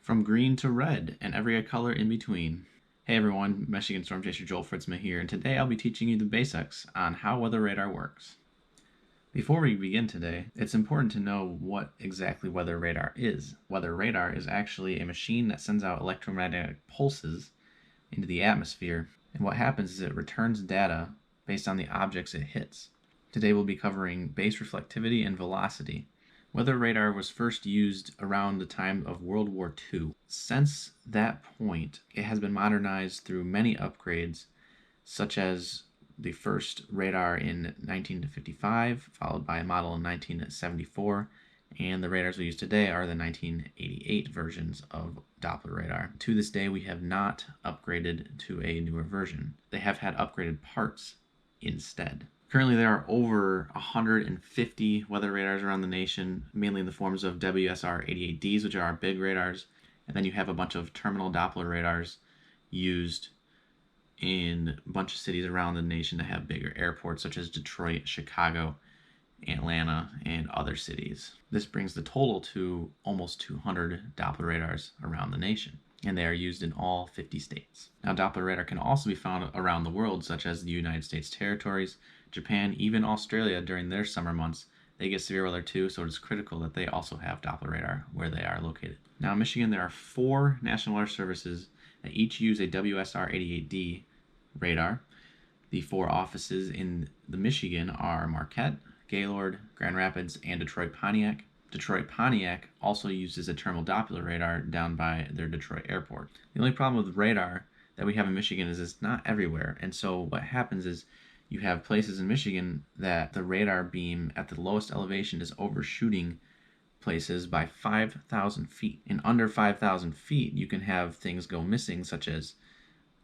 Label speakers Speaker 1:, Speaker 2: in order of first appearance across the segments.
Speaker 1: from green to red and every color in between. Hey everyone, Michigan Storm Chaser Joel Fritsma here, and today I'll be teaching you the basics on how weather radar works. Before we begin today, it's important to know what exactly weather radar is. Weather radar is actually a machine that sends out electromagnetic pulses into the atmosphere, and what happens is it returns data based on the objects it hits. Today we'll be covering base reflectivity and velocity. Weather radar was first used around the time of World War II. Since that point, it has been modernized through many upgrades, such as the first radar in 1955, followed by a model in 1974, and the radars we use today are the 1988 versions of Doppler radar. To this day, we have not upgraded to a newer version. They have had upgraded parts instead. Currently, there are over 150 weather radars around the nation, mainly in the forms of WSR-88Ds, which are our big radars, and then you have a bunch of terminal Doppler radars used in a bunch of cities around the nation that have bigger airports, such as Detroit, Chicago, Atlanta, and other cities. This brings the total to almost 200 Doppler radars around the nation, and they are used in all 50 states. Now, Doppler radar can also be found around the world, such as the United States territories, Japan, even Australia during their summer months. They get severe weather too, so it is critical that they also have Doppler radar where they are located. Now in Michigan, there are 4 National Weather Services that each use a WSR-88D radar. The 4 offices in the Michigan are Marquette, Gaylord, Grand Rapids, and Detroit Pontiac. Detroit Pontiac also uses a terminal Doppler radar down by their Detroit airport. The only problem with radar that we have in Michigan is it's not everywhere, and so what happens is you have places in Michigan that the radar beam at the lowest elevation is overshooting places by 5,000 feet. And under 5,000 feet, you can have things go missing, such as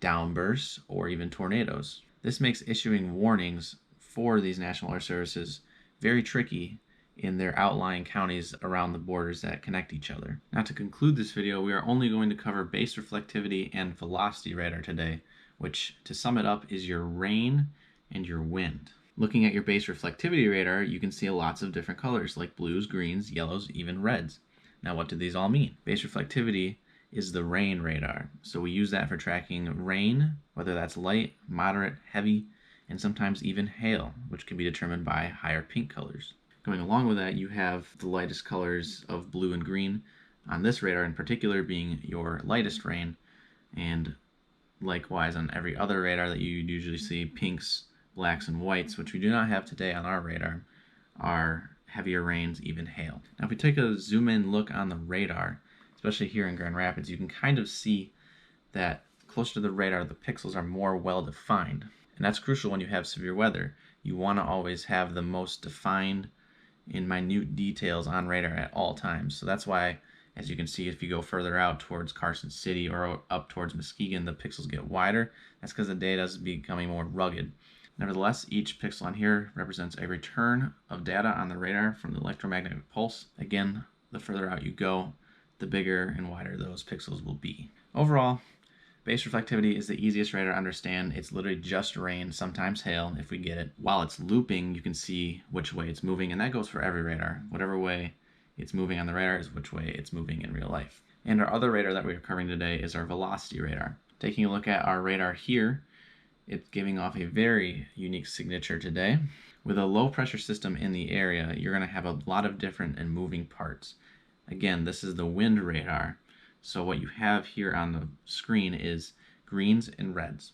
Speaker 1: downbursts or even tornadoes. This makes issuing warnings for these National Weather Services very tricky in their outlying counties around the borders that connect each other. Now, to conclude this video, we are only going to cover base reflectivity and velocity radar today, which, to sum it up, is your rain and your wind. Looking at your base reflectivity radar, you can see lots of different colors like blues, greens, yellows, even reds. Now, what do these all mean? Base reflectivity is the rain radar. So we use that for tracking rain, whether that's light, moderate, heavy, and sometimes even hail, which can be determined by higher pink colors. Going along with that, you have the lightest colors of blue and green on this radar in particular being your lightest rain, and likewise on every other radar that you usually see, pinks, blacks, and whites, which we do not have today on our radar, are heavier rains, even hail. Now if we take a zoom in look on the radar, especially here in Grand Rapids, you can kind of see that closer to the radar the pixels are more well defined. And that's crucial when you have severe weather. You want to always have the most defined in minute details on radar at all times. So that's why, as you can see, if you go further out towards Carson City or up towards Muskegon, the pixels get wider. That's because the data is becoming more rugged. Nevertheless, each pixel on here represents a return of data on the radar from the electromagnetic pulse. Again, the further out you go, the bigger and wider those pixels will be. Overall, base reflectivity is the easiest radar to understand. It's literally just rain, sometimes hail if we get it. While it's looping, you can see which way it's moving, and that goes for every radar. Whatever way it's moving on the radar is which way it's moving in real life. And our other radar that we are covering today is our velocity radar. Taking a look at our radar here, it's giving off a very unique signature today. With a low pressure system in the area, you're going to have a lot of different and moving parts. Again, this is the wind radar. So what you have here on the screen is greens and reds.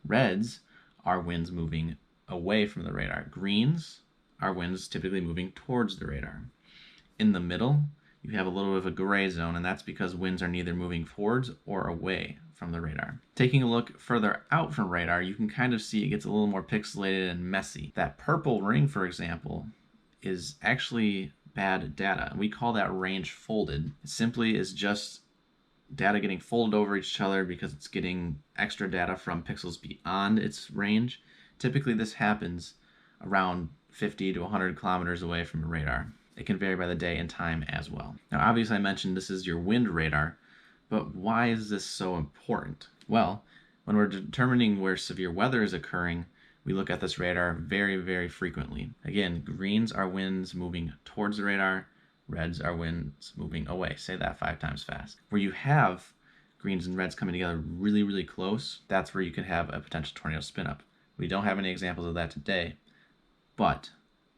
Speaker 1: Reds are winds moving away from the radar. Greens are winds typically moving towards the radar. In the middle, you have a little bit of a gray zone, and that's because winds are neither moving towards or away from the radar. Taking a look further out from radar, you can kind of see it gets a little more pixelated and messy. That purple ring, for example, is actually bad data. We call that range folded. It simply is just data getting folded over each other because it's getting extra data from pixels beyond its range. Typically this happens around 50 to 100 kilometers away from a radar. It can vary by the day and time as well. Now obviously I mentioned this is your wind radar, but why is this so important? Well, when we're determining where severe weather is occurring, we look at this radar very, very frequently. Again, greens are winds moving towards the radar, reds are winds moving away. Say that 5 times fast. Where you have greens and reds coming together really, really close, that's where you could have a potential tornado spin up. We don't have any examples of that today, but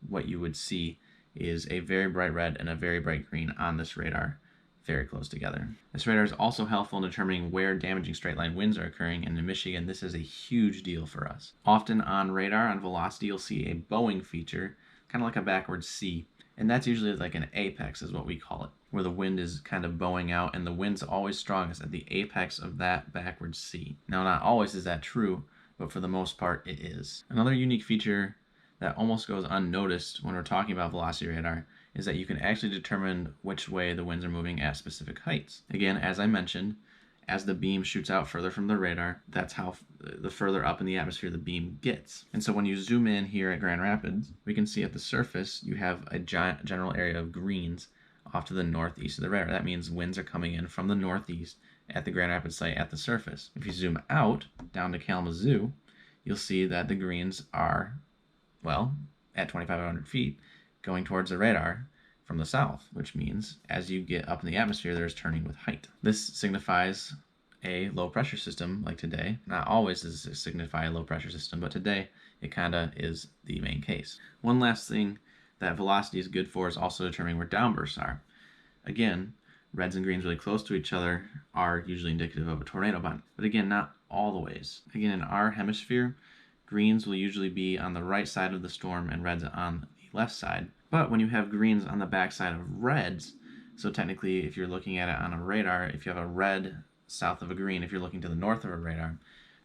Speaker 1: what you would see is a very bright red and a very bright green on this radar very close together. This radar is also helpful in determining where damaging straight line winds are occurring, and in Michigan this is a huge deal for us. Often on radar, on velocity, you'll see a bowing feature, kind of like a backwards C, and that's usually like an apex is what we call it, where the wind is kind of bowing out and the wind's always strongest at the apex of that backwards C. Now, not always is that true, but for the most part it is. Another unique feature that almost goes unnoticed when we're talking about velocity radar is that you can actually determine which way the winds are moving at specific heights. Again, as I mentioned, as the beam shoots out further from the radar, that's how the further up in the atmosphere the beam gets. And so when you zoom in here at Grand Rapids, we can see at the surface you have a giant general area of greens off to the northeast of the radar. That means winds are coming in from the northeast at the Grand Rapids site at the surface. If you zoom out down to Kalamazoo, you'll see that the greens are, well, at 2,500 feet, going towards the radar from the south, which means as you get up in the atmosphere, there's turning with height. This signifies a low pressure system like today. Not always does it signify a low pressure system, but today it kind of is the main case. One last thing that velocity is good for is also determining where downbursts are. Again, reds and greens really close to each other are usually indicative of a tornado event, but again, not all the ways. Again, in our hemisphere, greens will usually be on the right side of the storm and reds on the left side. But when you have greens on the backside of reds, so technically if you're looking at it on a radar, if you have a red south of a green, if you're looking to the north of a radar,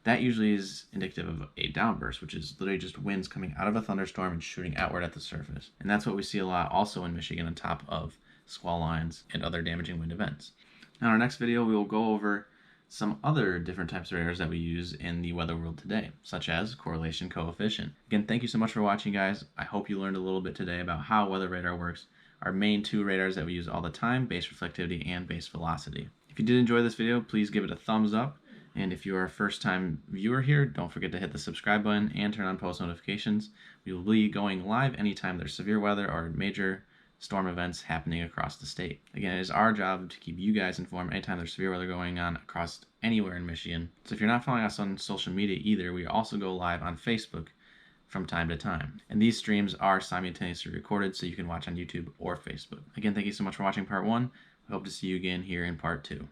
Speaker 1: that usually is indicative of a downburst, which is literally just winds coming out of a thunderstorm and shooting outward at the surface. And that's what we see a lot also in Michigan on top of squall lines and other damaging wind events. Now in our next video, we will go over some other different types of radars that we use in the weather world today, such as correlation coefficient. Again, thank you so much for watching, guys. I hope you learned a little bit today about how weather radar works. Our main two radars that we use all the time, base reflectivity and base velocity. If you did enjoy this video, please give it a thumbs up. And if you are a first-time viewer here, don't forget to hit the subscribe button and turn on post notifications. We will be going live anytime there's severe weather or major storm events happening across the state. Again, it is our job to keep you guys informed anytime there's severe weather going on across anywhere in Michigan. So if you're not following us on social media either, we also go live on Facebook from time to time. And these streams are simultaneously recorded so you can watch on YouTube or Facebook. Again, thank you so much for watching part 1. I hope to see you again here in part 2.